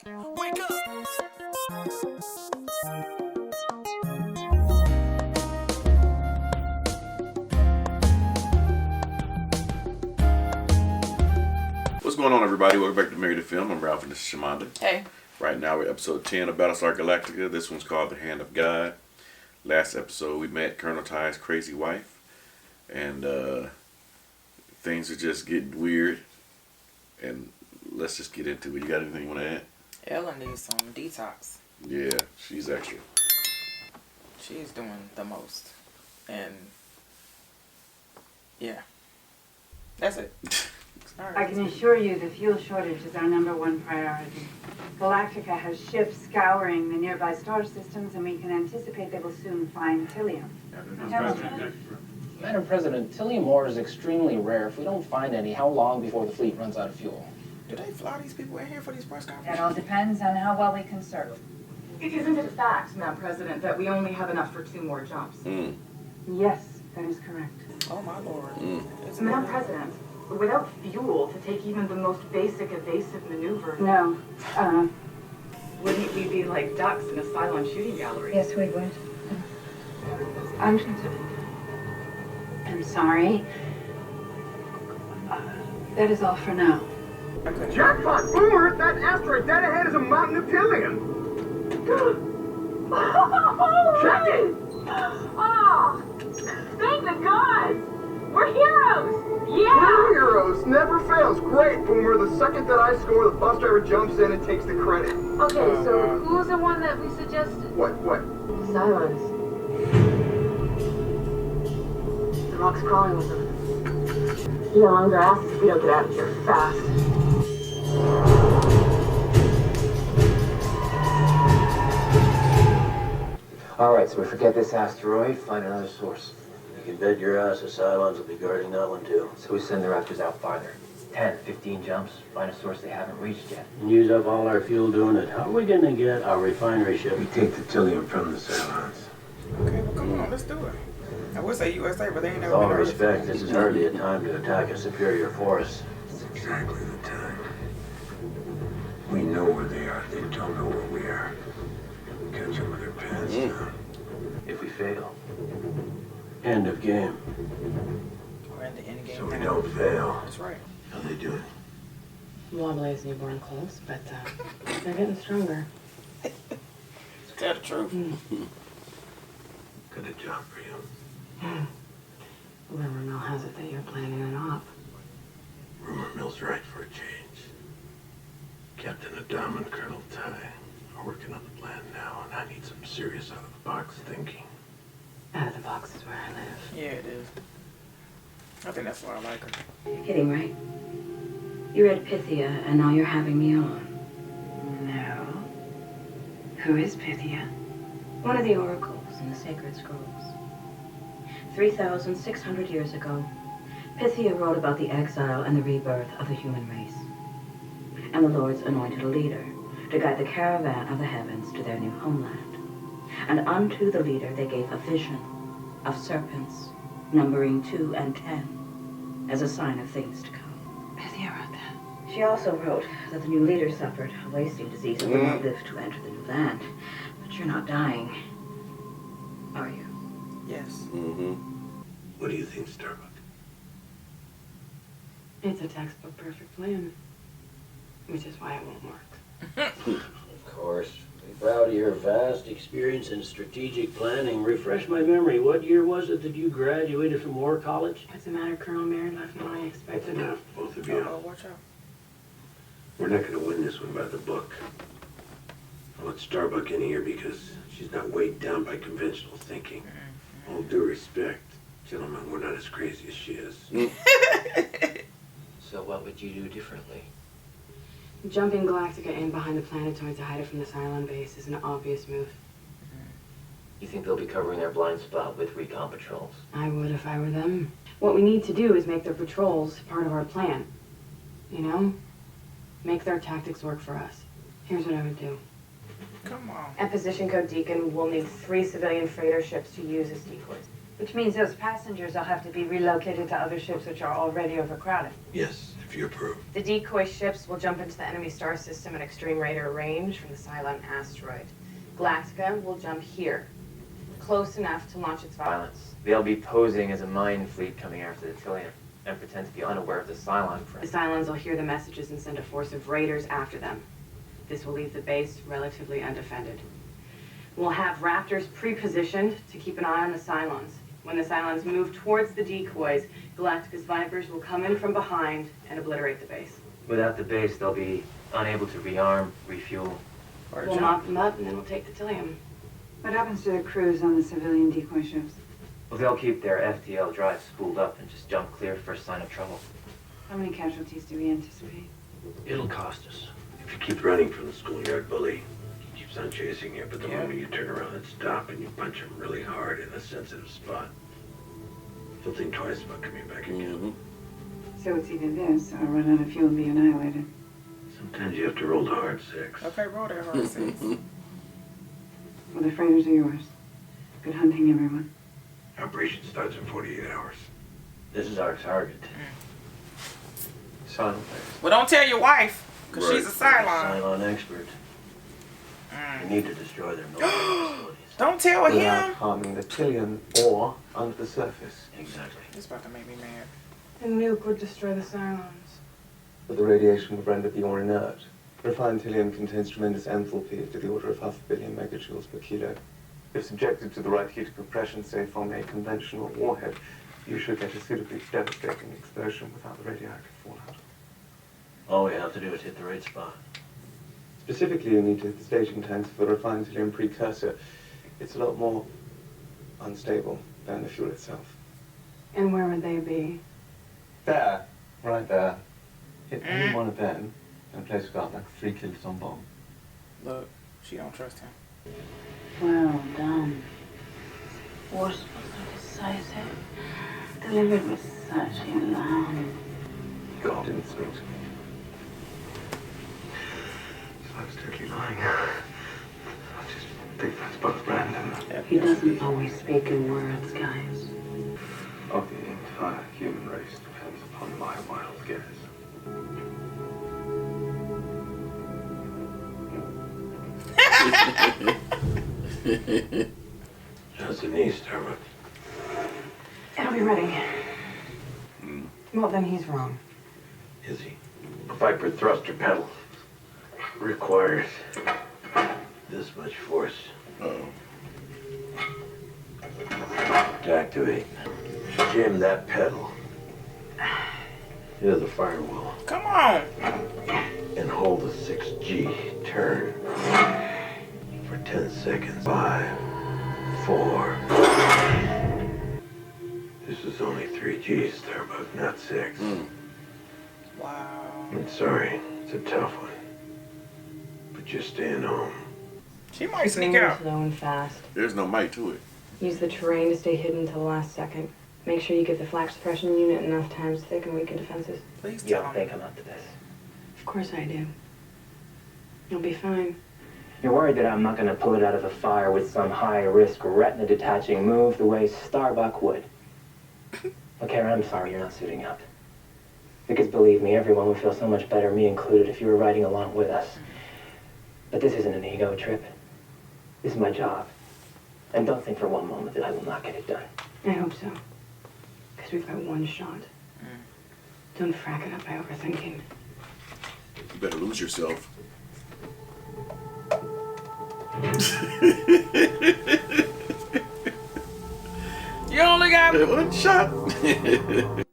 Wake up! What's going on, everybody? Welcome back to Married to Film. I'm Ralph and this is Shamanda. Hey. Right now we're episode 10 of BattleStar Galactica. This one's called The Hand of God. Last episode we met Colonel Ty's crazy wife. And things are just getting weird. And let's just get into it. You got anything you want to add? Ellen needs some detox. Yeah, she's extra. She's doing the most. And yeah. That's it. I can assure you the fuel shortage is our #1 priority. Galactica has ships scouring the nearby star systems, and we can anticipate they will soon find tylium. Madam President, tylium ore is extremely rare. If we don't find any, how long before the fleet runs out of fuel? Do they fly these people in here for these press That conferences? all depends on how well we conserve. Isn't it a fact, Madam President, that we only have enough for 2 more jumps? Yes, that is correct. Oh my lord. It's Madam President, without fuel to take even the most basic evasive maneuver, No. wouldn't we be like ducks in a Cylon shooting gallery? Yes, we would. I'm sorry. That is all for now. Jackpot! Boomer! That asteroid dead ahead is a mountain of tylium! Check it! Ah! Thank the gods! We're heroes! We're heroes! Never fails! Great, Boomer! The second that I score, the bus driver jumps in and takes the credit. Okay, so who's the one that we suggested? What? Cylons. The rock's crawling with them. No longer asks if we don't get out of here fast. Alright, so we forget this asteroid, find another source. You can bet your ass the Cylons will be guarding that one too. So we send the Raptors out farther. 10, 15 jumps, find a source they haven't reached yet. And use up all our fuel doing it. How are we gonna get our refinery ship? We take the tylium from the Cylons. Okay, well come on, let's do it. I would say USA, but they ain't With never all been respect, this is hardly a time to attack a superior force. It's exactly the time. We know where they are. They don't know where we are. Catch them with their pants down. If we fail, End of game. We're in the end game So we now. don't fail. That's right. How they doing? Wobbly as newborn clothes, but they're getting stronger. Tell the truth. Got a job for you. Rumor mill has it that you're planning an op. Rumor mill's right for a change. Captain Adam and Colonel Ty are working on the plan now, and I need some serious out-of-the-box thinking. Out of the box is where I live. Yeah, it is. I think that's why I like her. You're kidding, right? You read Pythia, and now you're having me on. No. Who is Pythia? One of the oracles in the sacred scrolls. 3,600 years ago, Pythia wrote about the exile and the rebirth of the human race. And the Lords anointed a leader to guide the caravan of the heavens to their new homeland. And unto the leader they gave a vision of serpents, numbering 2 and 10, as a sign of things to come. Pythia wrote that. She also wrote that the new leader suffered a wasting disease and would not live to enter the new land. But you're not dying, are you? Yes. What do you think, Starbuck? It's a textbook perfect plan. Which is why it won't work. Of course. Proud of your vast experience in strategic planning. Refresh my memory. What year was it that you graduated from War College? What's the matter, Colonel? Married left no I expected. Enough, both of you. Oh, watch out. We're not going to win this one by the book. I want Starbuck in here because she's not weighed down by conventional thinking. All due respect, gentlemen, we're not as crazy as she is. so what would you do differently? Jumping Galactica in behind the planetoid to hide it from the Cylon base is an obvious move. You think they'll be covering their blind spot with recon patrols? I would if I were them. What we need to do is make their patrols part of our plan. You know? Make their tactics work for us. Here's what I would do. Come on. At position code Deacon, we'll need 3 civilian freighter ships to use as decoys. Which means those passengers will have to be relocated to other ships which are already overcrowded. Yes, if you approve. The decoy ships will jump into the enemy star system at extreme radar range from the Cylon asteroid. Galactica will jump here, close enough to launch its violence. They'll be posing as a mine fleet coming after the Tylium and pretend to be unaware of the Cylon The presence. Cylons will hear the messages and send a force of raiders after them. This will leave the base relatively undefended. We'll have Raptors pre-positioned to keep an eye on the Cylons. When the Cylons move towards the decoys, Galactica's Vipers will come in from behind and obliterate the base. Without the base, they'll be unable to rearm, refuel. We'll knock them up and then we'll take the Tylium. What happens to the crews on the civilian decoy ships? Well, they'll keep their FTL drives spooled up and just jump clear first sign of trouble. How many casualties do we anticipate? It'll cost us. If you keep running from the schoolyard bully, he keeps on chasing you, but the moment you turn around and stop and you punch him really hard in a sensitive spot, he'll think twice about coming back again. So it's either this or run out of fuel and be annihilated. Sometimes you have to roll the hard six. Okay, roll that hard 6. Well, the freighters are yours. Good hunting, everyone. Operation starts in 48 hours. This is our target. Cylon. Well, don't tell your wife, because Right. she's a Cylon. Cylon expert. We need to destroy their military facilities. Don't tell him. harming the Tylium or under the surface. Exactly. It's about to make me mad. The nuke would destroy the Cylons. But the radiation would render the ore inert. Refined Tylium contains tremendous enthalpy to the order of 500 billion megajoules per kilo. If subjected to the right heat of compression, say from a conventional warhead, you should get a suitably devastating explosion without the radioactive fallout. All we have to do is hit the right spot. Specifically, you need to hit the staging tanks for the refined Tylium precursor. It's a lot more unstable than the fuel itself. And where would they be? There, right there. Hit any one of them and place it out like a 3 kiloton bomb. Look, she don't trust him. Well done. Forceful, decisive, delivered with such elan. God instinct. So I was totally lying. I just think that's both random. He doesn't always speak in words, guys. Of the entire human race depends upon my wild guess. How's the knee, Starbuck? It'll be ready. Well, then he's wrong. Is he? A Viper thruster pedal requires this much force to activate. Jam that pedal into the firewall. Come on. And hold the 6G turn for 10 seconds. 5, 4. This is only 3Gs, Starbuck, not 6. Wow. I'm sorry, it's a tough one. But you're staying home. She might sneak Move out. slow and fast. There's no might to it. Use the terrain to stay hidden until the last second. Make sure you give the flak suppression unit enough time to thicken weaken defenses. Please You tell don't him. think I'm up to this? Of course I do. You'll be fine. You're worried that I'm not going to pull it out of the fire with some high-risk retina-detaching move the way Starbuck would. Okay, I'm sorry you're not suiting up. Because believe me, everyone would feel so much better, me included, if you were riding along with us. But this isn't an ego trip. This is my job. And don't think for one moment that I will not get it done. I hope so. Because we've got one shot. Don't frack it up by overthinking. You better lose yourself. You only got One shot.